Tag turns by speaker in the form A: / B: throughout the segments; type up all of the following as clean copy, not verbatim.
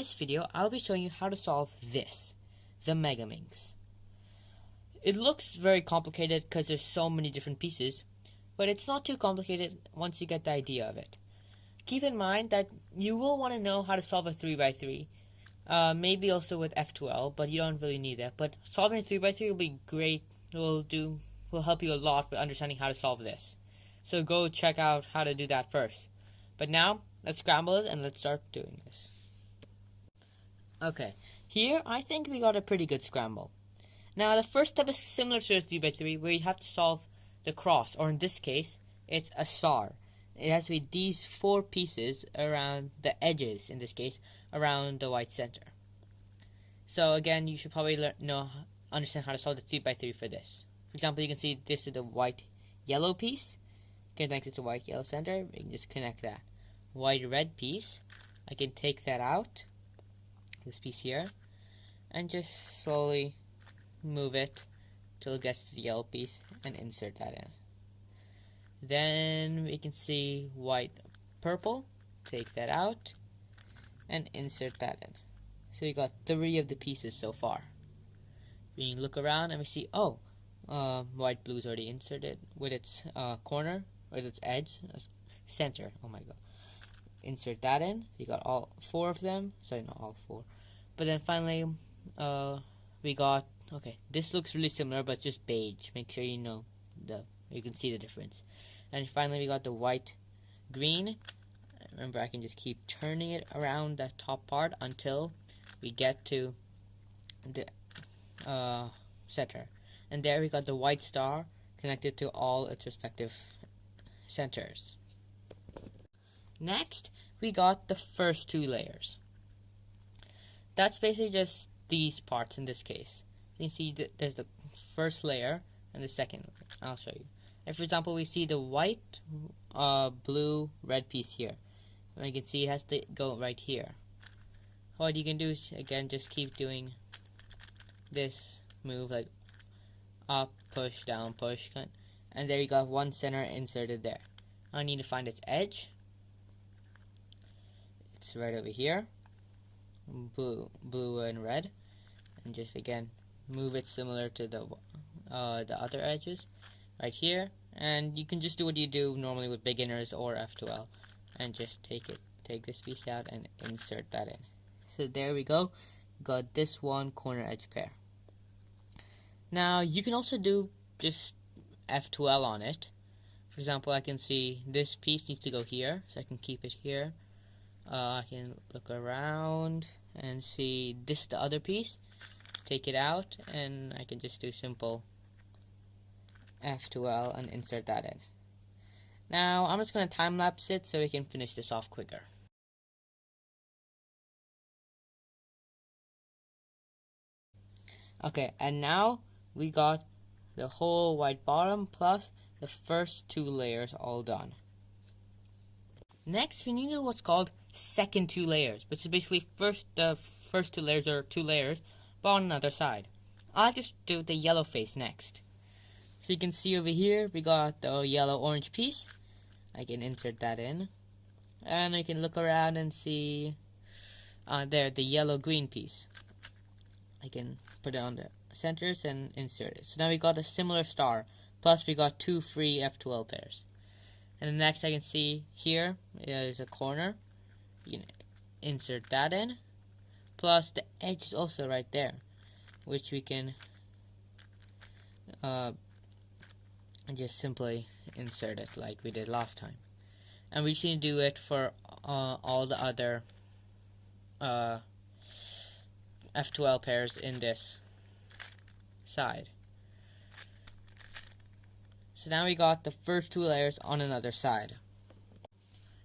A: this video, I'll be showing you how to solve this, the Megaminx. It looks very complicated because there's so many different pieces, but it's not too complicated once you get the idea of it. Keep in mind that you will want to know how to solve a 3x3, maybe also with F2L, but you don't really need that. But solving a 3x3 will be great, will help you a lot with understanding how to solve this. So go check out how to do that first. But now, let's scramble it and let's start doing this. Okay, here I think we got a pretty good scramble. Now the first step is similar to a 3x3 where you have to solve the cross, or in this case, it's a star. It has to be these 4 pieces around the edges, in this case, around the white center. So again, you should probably understand how to solve the 3x3 for this. For example, you can see this is the white-yellow piece. Connect it to white-yellow center. We can just connect that. White-red piece, I can take that out, this piece here, and just slowly move it till it gets to the yellow piece and insert that in. Then we can see white-purple, take that out, and insert that in. So we got 3 of the pieces so far. We can look around and we see, white-blue is already inserted with its corner, or its edge, center, oh my god. Insert that in, so you got all 4 of them, sorry, not all 4. But then finally, we got, okay, this looks really similar, but just beige. Make sure you can see the difference. And finally, we got the white-green. Remember, I can just keep turning it around that top part until we get to the center. And there we got the white star connected to all its respective centers. Next, we got the first 2 layers. That's basically just these parts in this case. You can see there's the first layer and the second layer. I'll show you. If, for example, we see the white, blue, red piece here. And you can see it has to go right here. What you can do is, again, just keep doing this move, like up, push, down, push. And there you got one center inserted there. I need to find its edge. It's right over here. Blue and red. And just, again, move it similar to the other edges. Right here, and you can just do what you do normally with beginners or F2L, and just take this piece out and insert that in. So there we go, got this one corner edge pair. Now you can also do just F2L on it. For example, I can see this piece needs to go here, so I can keep it here. I can look around and see this the other piece, take it out, and I can just do simple F2L and insert that in. Now I'm just going to time lapse it so we can finish this off quicker. Okay, and now we got the whole white bottom plus the first 2 layers all done. Next, we need to do what's called second 2 layers, which is basically the first 2 layers are 2 layers, but on another side. I'll just do the yellow face next. So you can see over here, we got the yellow-orange piece. I can insert that in. And I can look around and see there, the yellow-green piece. I can put it on the centers and insert it. So now we got a similar star. Plus we got 2 free F2L pairs. And the next I can see here is a corner. You can insert that in. Plus the edge is also right there, which we can just simply insert it like we did last time. And we should do it for all the other F2L pairs in this side. So now we got the first 2 layers on another side.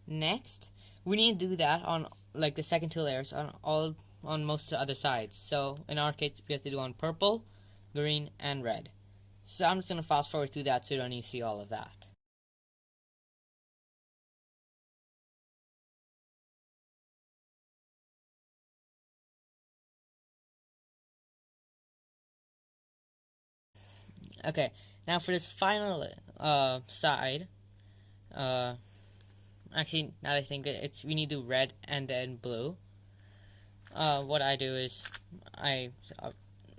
A: Next, we need to do that on like the second 2 layers on most of the other sides. So in our case, we have to do on purple, green, and red. So I'm just going to fast forward through that so you don't need to see all of that. Okay, now for this final side, actually, now that I think it, we need to do red and then blue. what I do is I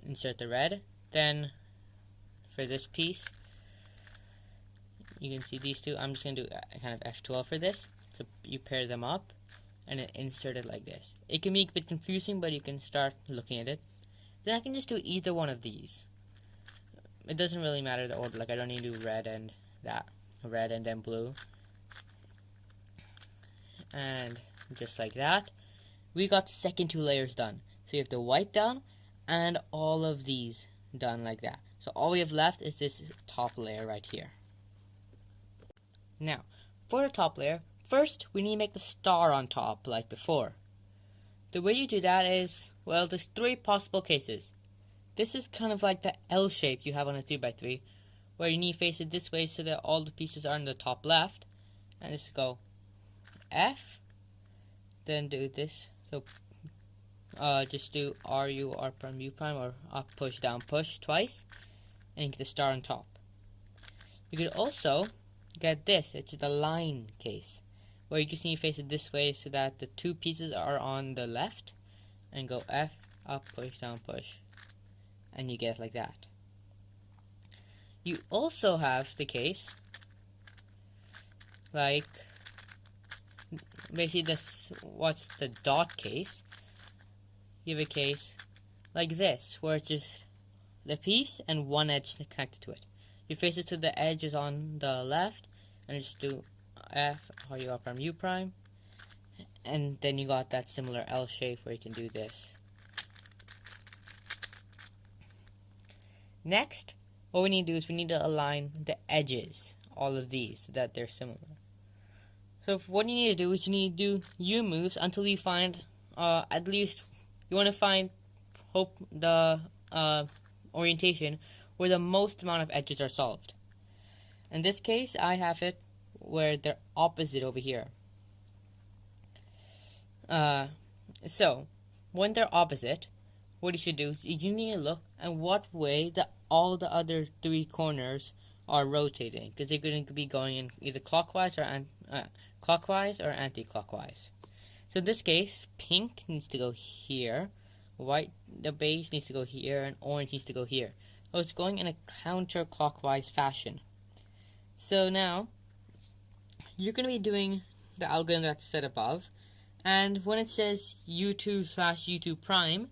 A: insert the red. Then for this piece, you can see these two. I'm just going to do kind of F12 for this. So you pair them up and then insert it like this. It can be a bit confusing, but you can start looking at it. Then I can just do either one of these. It doesn't really matter the order. Like, I don't need to do red and that. Red and then blue. And just like that, we got the second two layers done. So you have the white done and all of these done like that. So all we have left is this top layer right here. Now, for the top layer, first we need to make the star on top like before. The way you do that is, well, there's three possible cases. This is kind of like the L shape you have on a 3x3, where you need to face it this way so that all the pieces are in the top left. And just go F, then do this. So just do R, U, R prime, U prime, or up, push, down, push twice, and you get the star on top. You could also get this, which is the line case, where you just need to face it this way so that the two pieces are on the left, and go F, up, push, down, push, and you get it like that. You also have the case, like, basically this, what's the dot case? You have a case like this, where it's just the piece and one edge connected to it. You face it to the edges on the left, and just do F, R, U, R prime, U prime, and then you got that similar L shape where you can do this. Next, what we need to do is we need to align the edges, all of these, so that they're similar. So what you need to do is you need to do U moves until you find, at least, you want to find the orientation where the most amount of edges are solved. In this case, I have it where they're opposite over here. So, when they're opposite, what you should do is you need to look at what way all the other three corners are rotating, because they're going to be going in either clockwise or anti-clockwise. So in this case, pink needs to go here, white, the base needs to go here, and orange needs to go here. So it's going in a counterclockwise fashion. So now, you're going to be doing the algorithm that's set above, and when it says U2/U2 prime,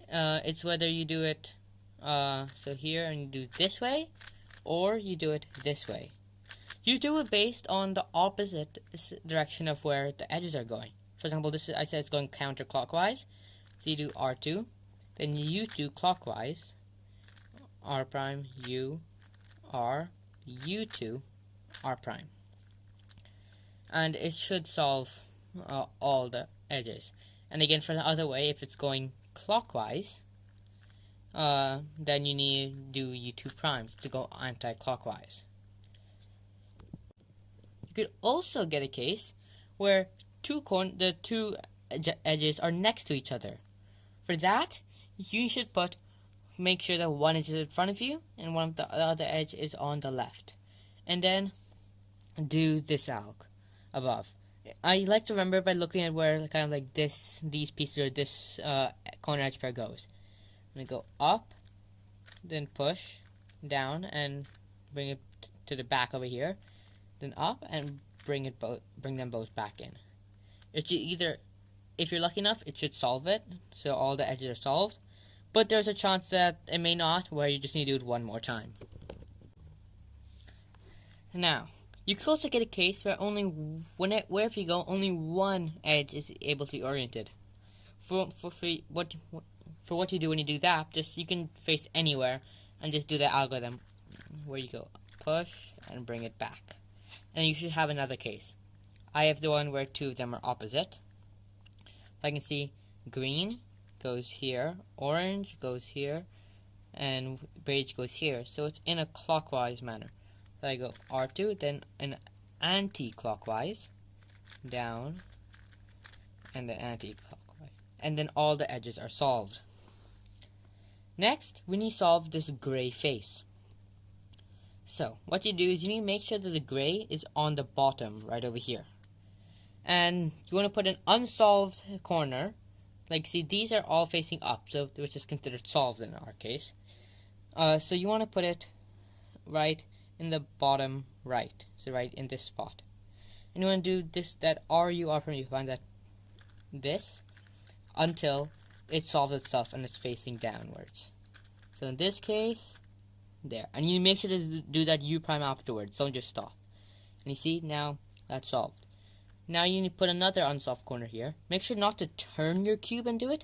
A: it's whether you do it so here and you do it this way, or you do it this way. You do it based on the opposite direction of where the edges are going. For example, I said it's going counterclockwise, so you do R2, then U2 clockwise, R prime, U, R, U2, R prime. And it should solve all the edges. And again, for the other way, if it's going clockwise, then you need to do U2 primes to go anti-clockwise. You could also get a case where the two edges are next to each other. For that, you should make sure that one is in front of you and one of the other edge is on the left. And then do this alg above. I like to remember by looking at where kind of like these pieces or this corner edge pair goes. I'm going to go up, then push, down, and bring it to the back over here. Then up and bring them both back in. It should either, if you're lucky enough, it should solve it, so all the edges are solved. But there's a chance that it may not, where you just need to do it one more time. Now, you could also get a case where wherever you go, only one edge is able to be oriented. For what you do when you do that, you can face anywhere and just do the algorithm where you go push and bring it back. And you should have another case. I have the one where two of them are opposite. I can see green goes here, orange goes here, and beige goes here. So it's in a clockwise manner. So I go R2, then an anti-clockwise, down, and then anti-clockwise. And then all the edges are solved. Next, we need to solve this gray face. So, what you do is you need to make sure that the gray is on the bottom, right over here. And you want to put an unsolved corner, like, see, these are all facing up, so which is considered solved in our case. So you want to put it right in the bottom right, so right in this spot. And you want to do this, that RU prime, you find that this, until it solves itself and it's facing downwards. So in this case, there. And you make sure to do that U prime afterwards, don't just stop. And you see, now that's solved. Now you need to put another unsolved corner here. Make sure not to turn your cube and do it.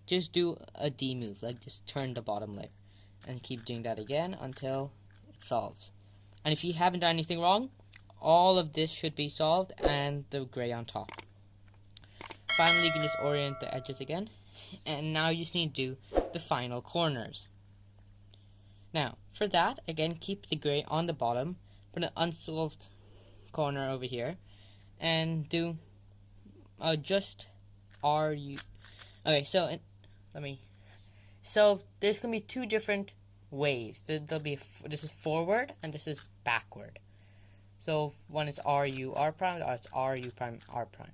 A: Just do a D move, like just turn the bottom layer. And keep doing that again until it solves. And if you haven't done anything wrong, all of this should be solved and the gray on top. Finally, you can just orient the edges again. And now you just need to do the final corners. Now, for that, again, keep the gray on the bottom, put an unsolved corner over here, and do just RU. Okay, so so there's gonna be two different ways. There'll be this is forward and this is backward. So one is RU R prime, or it's RU prime R prime,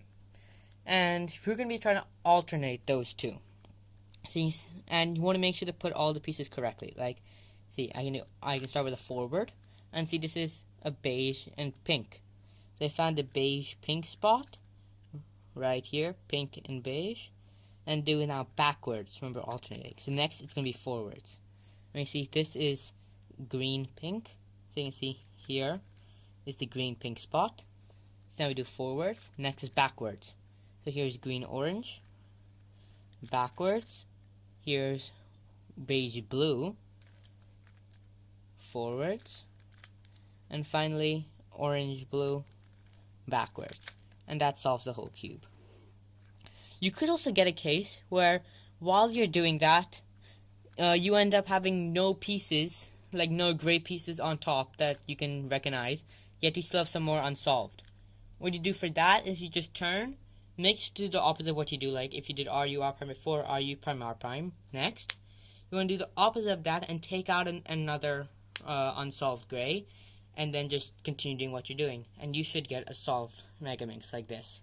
A: and we're gonna be trying to alternate those two. See, and you want to make sure to put all the pieces correctly. Like, see, I can start with a forward, and see, this is a beige and pink. So I found the beige pink spot right here, pink and beige, and do it now backwards. Remember, alternating. So next it's gonna be forwards. And you see, this is green pink. So you can see here is the green pink spot. So now we do forwards. Next is backwards. So here's green orange. Backwards. Here's beige blue. Forwards. And finally, orange blue backwards. And that solves the whole cube. You could also get a case where while you're doing that, you end up having no pieces, like no gray pieces on top that you can recognize, yet you still have some more unsolved. What you do for that is you just turn, make sure to do the opposite of what you do, like if you did RU R prime before, RU prime R prime next. You want to do the opposite of that and take out another unsolved gray, and then just continue doing what you're doing. And you should get a solved Megaminx like this.